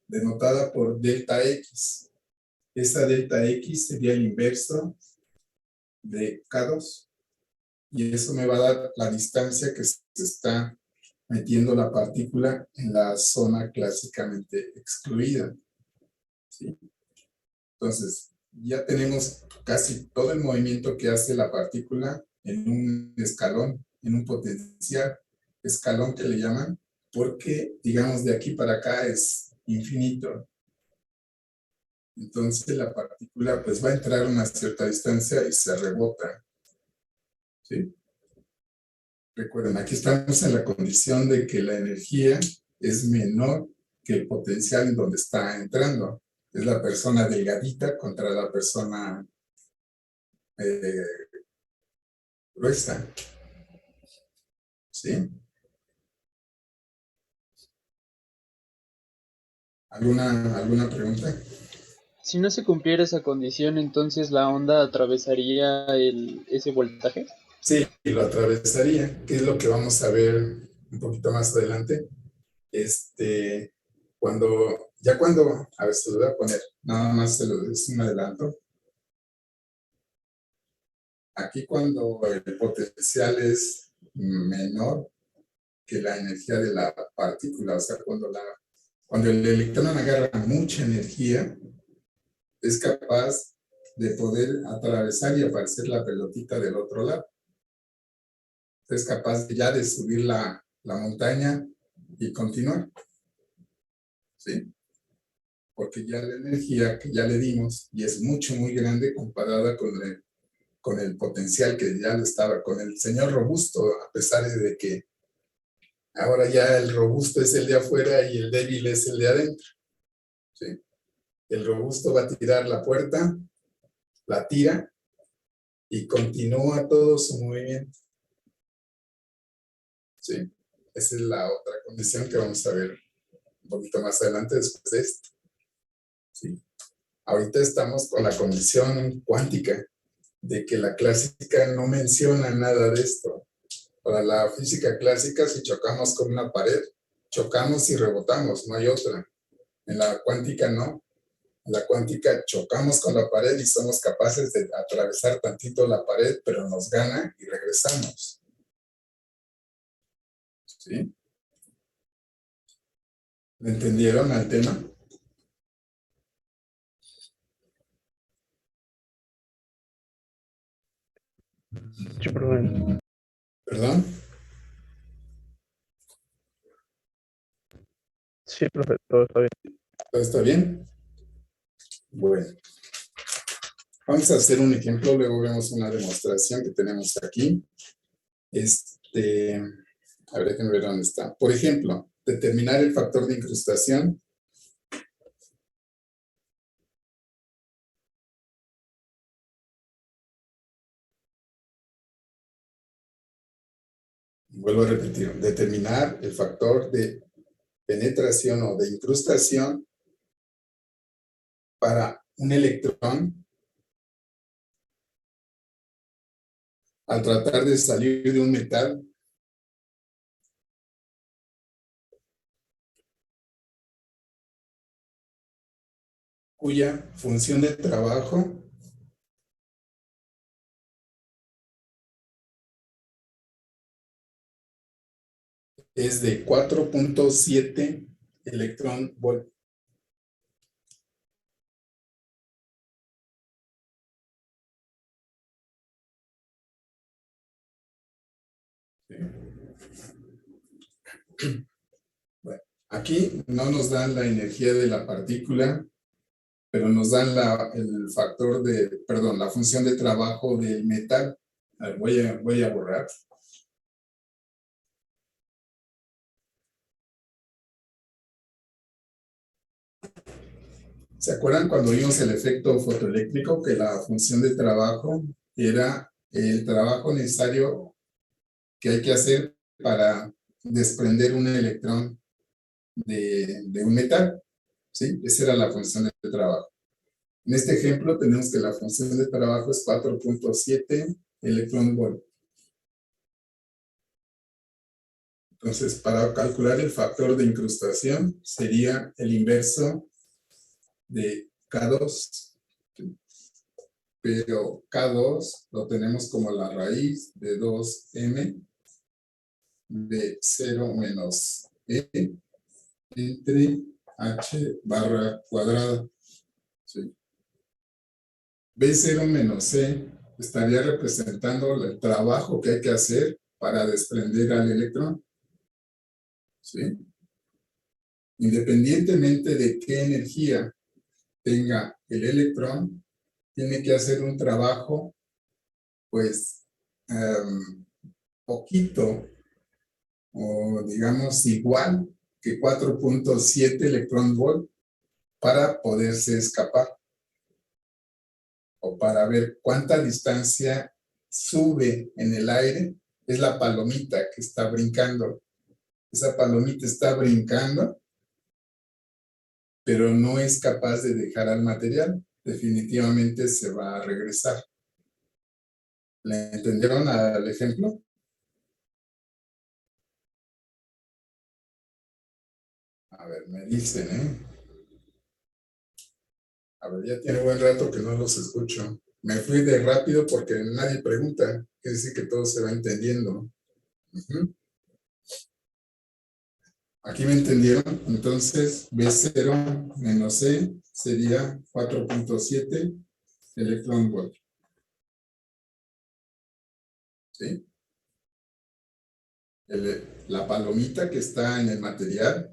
denotada por delta X. Esa delta X sería el inverso de K2, y eso me va a dar la distancia que se está metiendo la partícula en la zona clásicamente excluida. ¿Sí? Entonces, ya tenemos casi todo el movimiento que hace la partícula en un escalón, en un potencial, escalón que le llaman, porque, digamos, de aquí para acá es infinito. Entonces, la partícula pues va a entrar a una cierta distancia y se rebota. ¿Sí? Recuerden, aquí estamos en la condición de que la energía es menor que el potencial en donde está entrando. Es la persona delgadita contra la persona gruesa. ¿Sí? ¿Alguna pregunta? Si no se cumpliera esa condición, entonces la onda atravesaría ese voltaje. Sí, lo atravesaría, que es lo que vamos a ver un poquito más adelante. a ver, se lo voy a poner, nada más es un adelanto. Aquí cuando el potencial es menor que la energía de la partícula, o sea, cuando el electrón agarra mucha energía, es capaz de poder atravesar y aparecer la pelotita del otro lado. Es capaz ya de subir la montaña y continuar. ¿Sí? Porque ya la energía que ya le dimos, y es muy grande comparada con el potencial que ya le estaba, con el señor robusto, a pesar de que ahora ya el robusto es el de afuera y el débil es el de adentro. ¿Sí? El robusto va a tirar la puerta, la tira y continúa todo su movimiento. ¿Sí? Esa es la otra condición que vamos a ver un poquito más adelante después de esto. ¿Sí? Ahorita estamos con la condición cuántica, de que la clásica no menciona nada de esto. Para la física clásica, si chocamos con una pared, chocamos y rebotamos, no hay otra. En la cuántica no. En la cuántica chocamos con la pared y somos capaces de atravesar tantito la pared, pero nos gana y regresamos. ¿Sí? ¿Me entendieron al tema? Sí, profe. ¿Perdón? Sí, profe, todo está bien. ¿Todo está bien? Bueno. Vamos a hacer un ejemplo, luego vemos una demostración que tenemos aquí. A ver, déjenme ver dónde está. Por ejemplo, determinar el factor de incrustación. Vuelvo a repetir, determinar el factor de penetración o de incrustación para un electrón al tratar de salir de un metal cuya función de trabajo es de 4.7 electrón volt. Bueno, aquí no nos dan la energía de la partícula, pero nos dan el factor la función de trabajo del metal. A ver, voy a borrar. ¿Se acuerdan cuando vimos el efecto fotoeléctrico que la función de trabajo era el trabajo necesario que hay que hacer para desprender un electrón de un metal? ¿Sí? Esa era la función de trabajo. En este ejemplo tenemos que la función de trabajo es 4.7 electrón volt. Entonces, para calcular el factor de incrustación sería el inverso de K2. Pero K2 lo tenemos como la raíz de 2m de 0 menos e entre h barra cuadrada. ¿Sí? B0 menos c estaría representando el trabajo que hay que hacer para desprender al electrón. ¿Sí? Independientemente de qué energía tenga el electrón, tiene que hacer un trabajo, pues, poquito, o digamos igual que 4.7 electrón volt para poderse escapar, o para ver cuánta distancia sube en el aire. Es la palomita que está brincando. Esa palomita está brincando, pero no es capaz de dejar al material. Definitivamente se va a regresar. ¿Le entendieron al ejemplo? A ver, me dicen, A ver, ya tiene buen rato que no los escucho. Me fui de rápido porque nadie pregunta. Quiere decir que todo se va entendiendo. Ujú. Aquí me entendieron. Entonces, B0 menos C sería 4.7 electrón volt. ¿Sí? La palomita que está en el material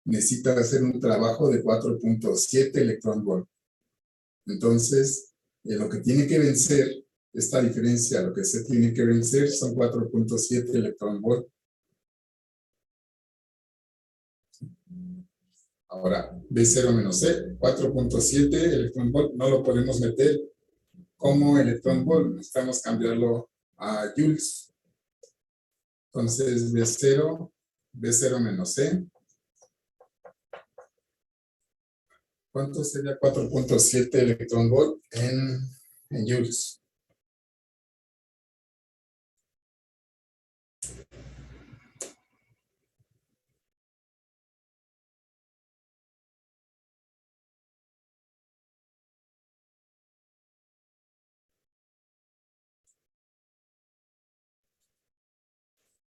necesita hacer un trabajo de 4.7 electrón volt. Entonces, lo que tiene que vencer, esta diferencia, lo que se tiene que vencer son 4.7 electrón volt. Ahora, B0 menos C, 4.7 electrón volt, no lo podemos meter como electrón volt, necesitamos cambiarlo a joules. Entonces, B0 menos C. ¿Cuánto sería 4.7 electrón volt en joules?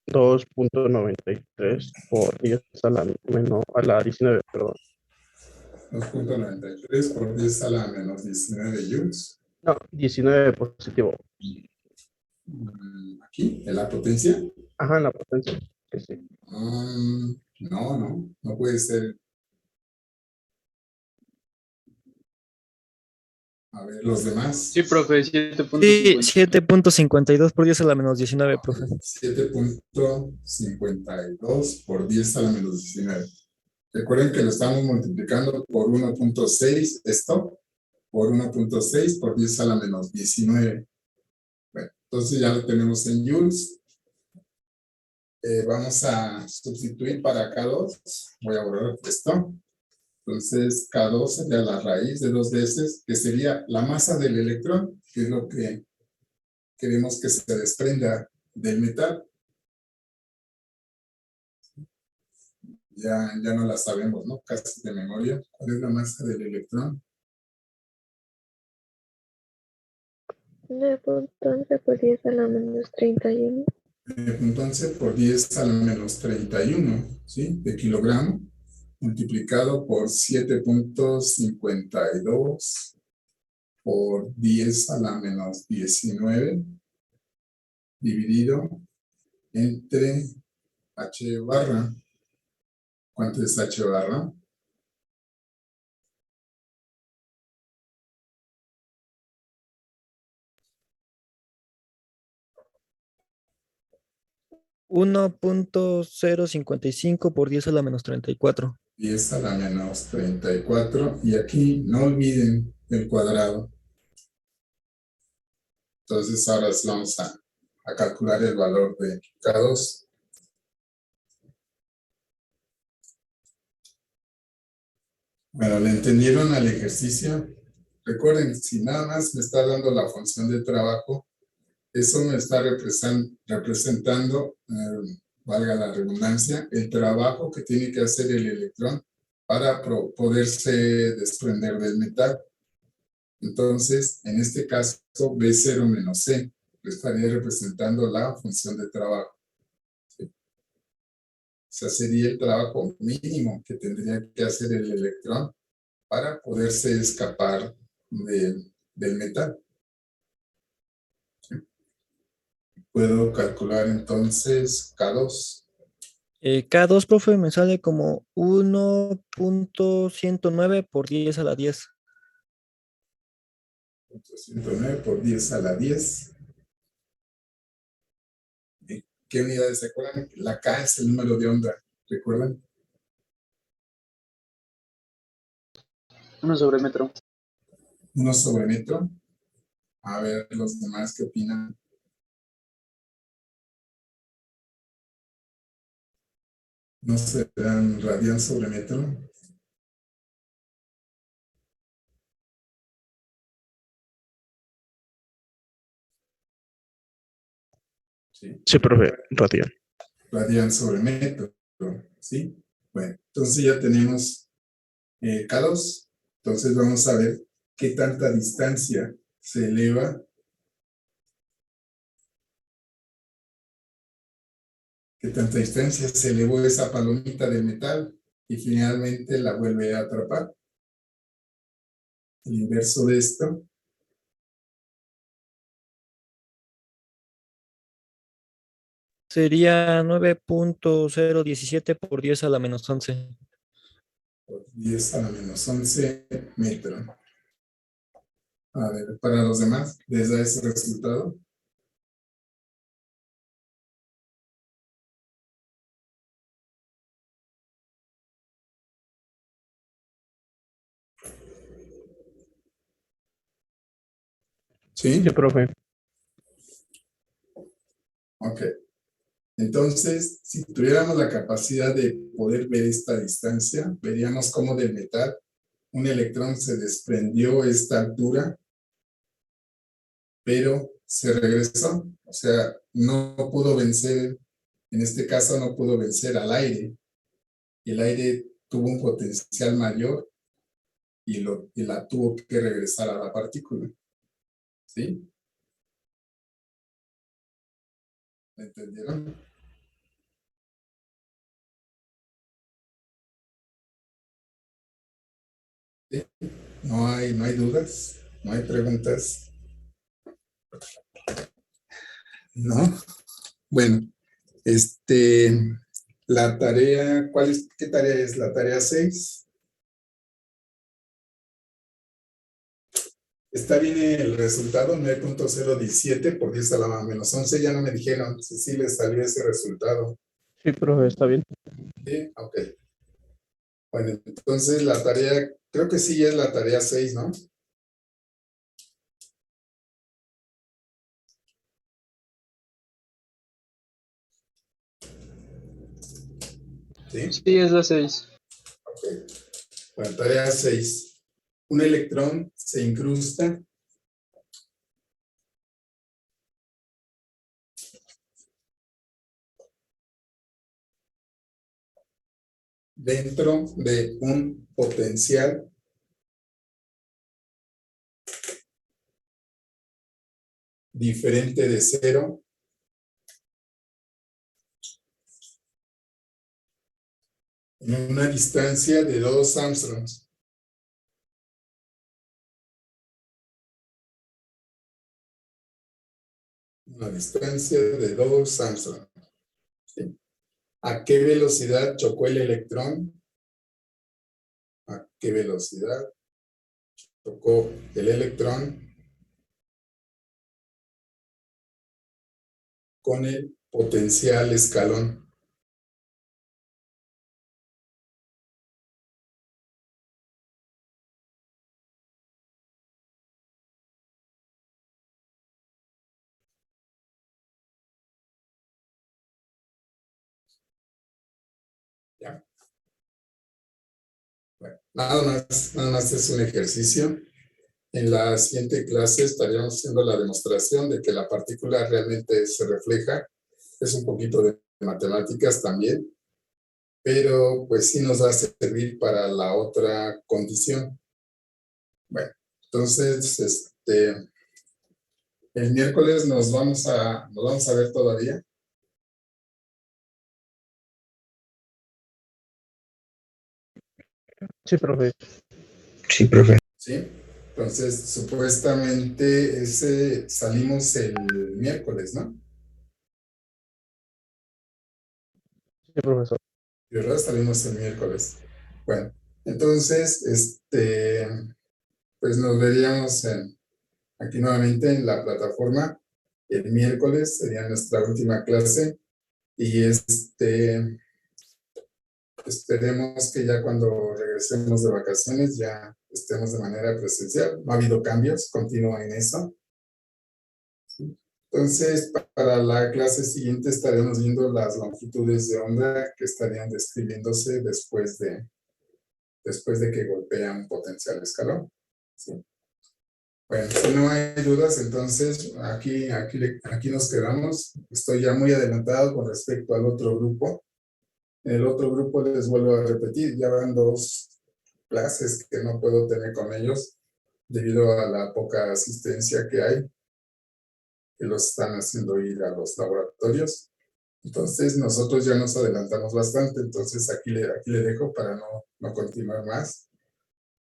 Dos punto noventa y tres por 10 a la 19, perdón. 2.93 por 10 a la menos 19 joules. No, 19 positivo. Aquí, en la potencia. Ajá, la potencia. Que sí. No puede ser. A ver, los demás. Sí, profe, Sí, 7.50. 7.52 por 10 a la menos 19, profe. 7.52 por 10 a la menos 19. Recuerden que lo estamos multiplicando por 1.6, esto, por 1.6 por 10 a la menos 19. Bueno, entonces ya lo tenemos en joules. Vamos a sustituir para K2. Voy a borrar esto. Entonces, K2 sería la raíz de 2 veces, que sería la masa del electrón, que es lo que queremos que se desprenda del metal. Ya no la sabemos, ¿no? Casi de memoria. ¿Cuál es la masa del electrón? 9.11 por 10 a la menos 31. 9.11 por 10 a la menos 31, ¿sí? De kilogramo, multiplicado por 7.52 por 10 a la menos 19, dividido entre H barra. ¿Cuánto es H barra? 1.055 por 10 a la menos 34. 10 a la menos 34. Y aquí no olviden el cuadrado. Entonces ahora sí vamos a calcular el valor de K2. Bueno, ¿le entendieron al ejercicio? Recuerden, si nada más me está dando la función de trabajo, eso me está representando, valga la redundancia, el trabajo que tiene que hacer el electrón para poderse desprender del metal. Entonces, en este caso, B0 menos C le estaría representando la función de trabajo. ¿Sí? O sea, sería el trabajo mínimo que tendría que hacer el electrón para poderse escapar del metal. ¿Sí? Puedo calcular entonces K2. K2, profe, me sale como 1.109 por 10 a la 10. 109 por 10 a la 10. ¿Qué unidades se acuerdan? La K es el número de onda, ¿recuerdan? 1 sobre metro. 1 sobre metro. A ver, los demás, ¿qué opinan? ¿No serán radian sobre metro? Sí. Sí, profe, radian. Radian sobre metro, ¿sí? Bueno, entonces ya tenemos K2. Entonces vamos a ver qué tanta distancia se eleva. ¿Qué tanta distancia se elevó esa palomita de metal y finalmente la vuelve a atrapar? El inverso de esto. Sería 9.017 por 10 a la menos 11. 10 a la menos 11 metros. A ver, para los demás, ¿les da ese resultado? ¿Sí? Sí, profe. Ok. Entonces, si tuviéramos la capacidad de poder ver esta distancia, veríamos cómo del metal un electrón se desprendió a esta altura, pero se regresó. O sea, no pudo vencer, en este caso no pudo vencer al aire. El aire tuvo un potencial mayor y la tuvo que regresar a la partícula. ¿Sí? ¿Me entendieron? ¿Sí? No hay dudas, no hay preguntas. ¿No? Bueno, la tarea, ¿qué tarea es? La tarea 6. Está bien el resultado, 9.017 por 10 a la menos 11. Ya no me dijeron si sí les salió ese resultado. Sí, profe, está bien. ¿Sí? Ok. Bueno, entonces la tarea, creo que sí es la tarea 6, ¿no? ¿Sí? Sí, es la 6. Ok. Bueno, tarea 6. Un electrón se incrusta dentro de un potencial diferente de 0 en una distancia de 2 Armstrongs. Una distancia de 2 Armstrongs. ¿Sí? ¿A qué velocidad chocó el electrón? ¿A qué velocidad chocó el electrón con el potencial escalón? ¿Ya? Bueno, nada más es un ejercicio. En la siguiente clase estaríamos haciendo la demostración de que la partícula realmente se refleja. Es un poquito de matemáticas también, pero pues sí nos va a servir para la otra condición. Bueno, entonces, el miércoles nos vamos a ver todavía. Sí, profe. Sí, profe. ¿Sí? Entonces, supuestamente salimos el miércoles, ¿no? Sí, profesor. ¿Verdad? Salimos el miércoles. Bueno, entonces, pues nos veríamos aquí nuevamente en la plataforma. El miércoles sería nuestra última clase y esperemos que ya cuando regresemos de vacaciones ya estemos de manera presencial. No ha habido cambios, continúa en eso. Entonces, para la clase siguiente estaremos viendo las longitudes de onda que estarían describiéndose después de que golpea un potencial escalón. ¿Sí? Bueno, si no hay dudas, entonces aquí nos quedamos. Estoy ya muy adelantado con respecto al otro grupo. El otro grupo les vuelvo a repetir, ya van 2 clases que no puedo tener con ellos debido a la poca asistencia que hay, que los están haciendo ir a los laboratorios. Entonces nosotros ya nos adelantamos bastante, entonces aquí le dejo para no continuar más.